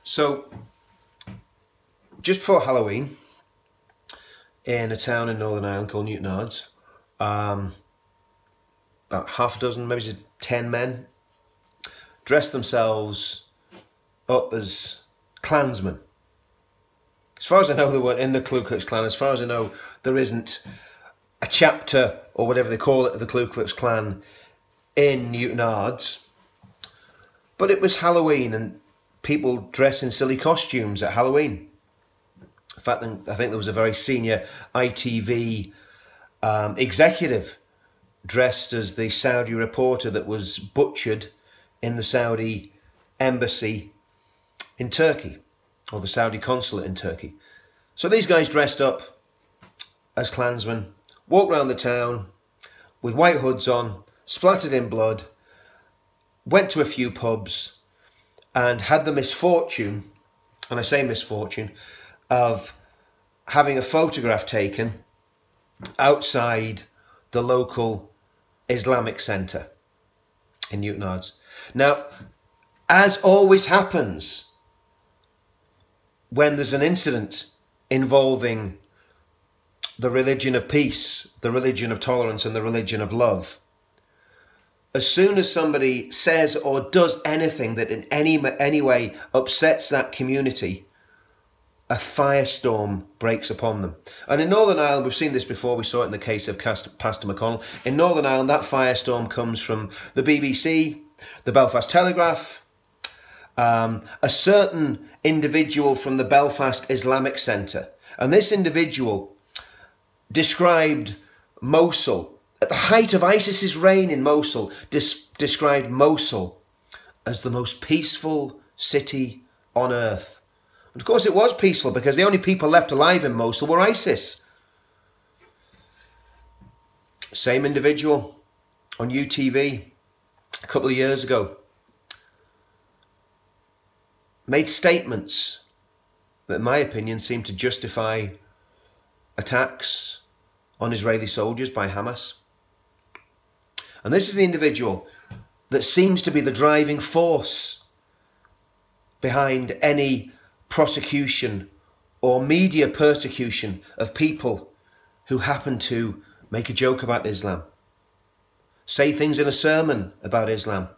So, just before Halloween, in a town in Northern Ireland called Newtonards, about half a dozen, maybe just 10 men, dressed themselves up as Klansmen. As far as I know, they were in the Ku Klux Klan. As far as I know, there isn't a chapter, or whatever they call it, of the Ku Klux Klan in Newtonards. But it was Halloween, and people dress in silly costumes at Halloween. In fact, I think there was a very senior ITV executive dressed as the Saudi reporter that was butchered in the Saudi embassy in Turkey, or the Saudi consulate in Turkey. So these guys dressed up as Klansmen, walked around the town with white hoods on, splattered in blood, went to a few pubs, and had the misfortune, and I say misfortune, of having a photograph taken outside the local Islamic centre in Newtonards. Now, as always happens when there's an incident involving the religion of peace, the religion of tolerance, and the religion of love, as soon as somebody says or does anything that in any way upsets that community, a firestorm breaks upon them. And in Northern Ireland, we've seen this before. We saw it in the case of Pastor McConnell. In Northern Ireland, that firestorm comes from the BBC, the Belfast Telegraph, a certain individual from the Belfast Islamic Centre. And this individual described Mosul, at the height of ISIS's reign in Mosul, described Mosul as the most peaceful city on earth. And of course it was peaceful, because the only people left alive in Mosul were ISIS. Same individual on UTV a couple of years ago made statements that, in my opinion, seemed to justify attacks on Israeli soldiers by Hamas. And this is the individual that seems to be the driving force behind any prosecution or media persecution of people who happen to make a joke about Islam, say things in a sermon about Islam,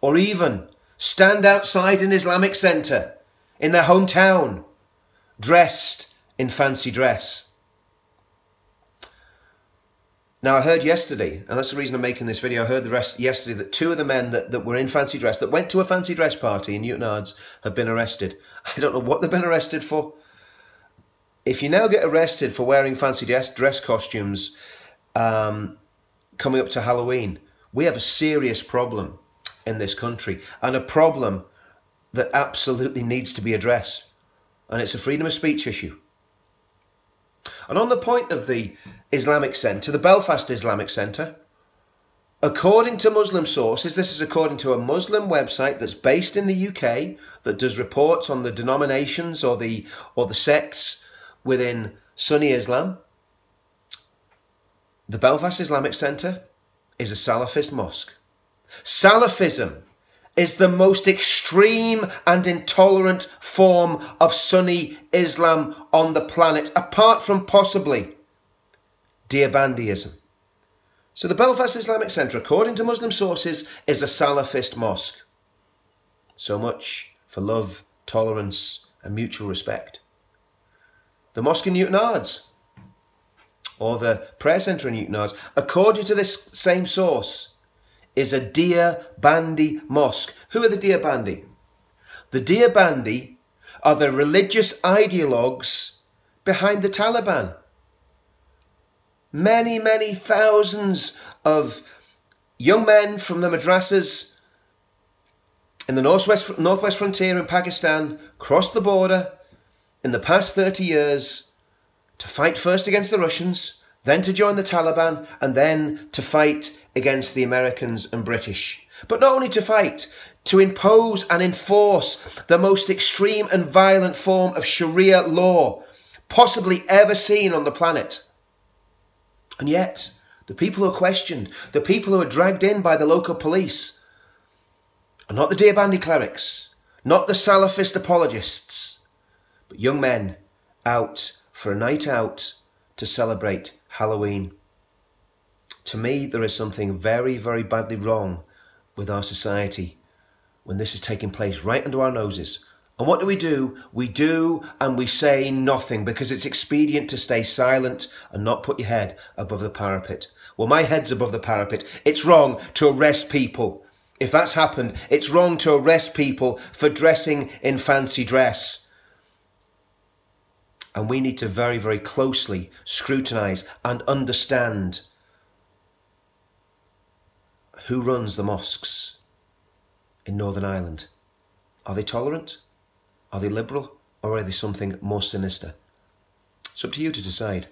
or even stand outside an Islamic centre in their hometown dressed in fancy dress. Now, I heard yesterday, and that's the reason I'm making this video, I heard yesterday that two of the men that were in fancy dress, that went to a fancy dress party in Newtonards, have been arrested. I don't know what they've been arrested for. If you now get arrested for wearing fancy dress costumes coming up to Halloween, we have a serious problem in this country, and a problem that absolutely needs to be addressed. And it's a freedom of speech issue. And on the point of the Islamic Centre, the Belfast Islamic Centre, according to Muslim sources, this is according to a Muslim website that's based in the UK, that does reports on the denominations or the sects within Sunni Islam, the Belfast Islamic Centre is a Salafist mosque. Salafism is the most extreme and intolerant form of Sunni Islam on the planet, apart from possibly Deobandism. So the Belfast Islamic Centre, according to Muslim sources, is a Salafist mosque. So much for love, tolerance, and mutual respect. The mosque in Newtonards, or the prayer centre in Newtonards, according to this same source, is a Deobandi mosque. Who are the Deobandi? The Deobandi are the religious ideologues behind the Taliban. Many, many thousands of young men from the madrasas in the northwest frontier in Pakistan crossed the border in the past 30 years to fight first against the Russians, then to join the Taliban, and then to fight against the Americans and British. But not only to fight, to impose and enforce the most extreme and violent form of Sharia law possibly ever seen on the planet. And yet, the people who are questioned, the people who are dragged in by the local police, are not the Deobandi clerics, Not the Salafist apologists, but young men out for a night out to celebrate Halloween. To me, there is something very, very badly wrong with our society when this is taking place right under our noses. And what do? We do and we say nothing because it's expedient to stay silent and not put your head above the parapet. Well, my head's above the parapet. It's wrong to arrest people. If that's happened, it's wrong to arrest people for dressing in fancy dress. And we need to very, very closely scrutinise and understand who runs the mosques in Northern Ireland. Are they tolerant? Are they liberal? Or are they something more sinister? It's up to you to decide.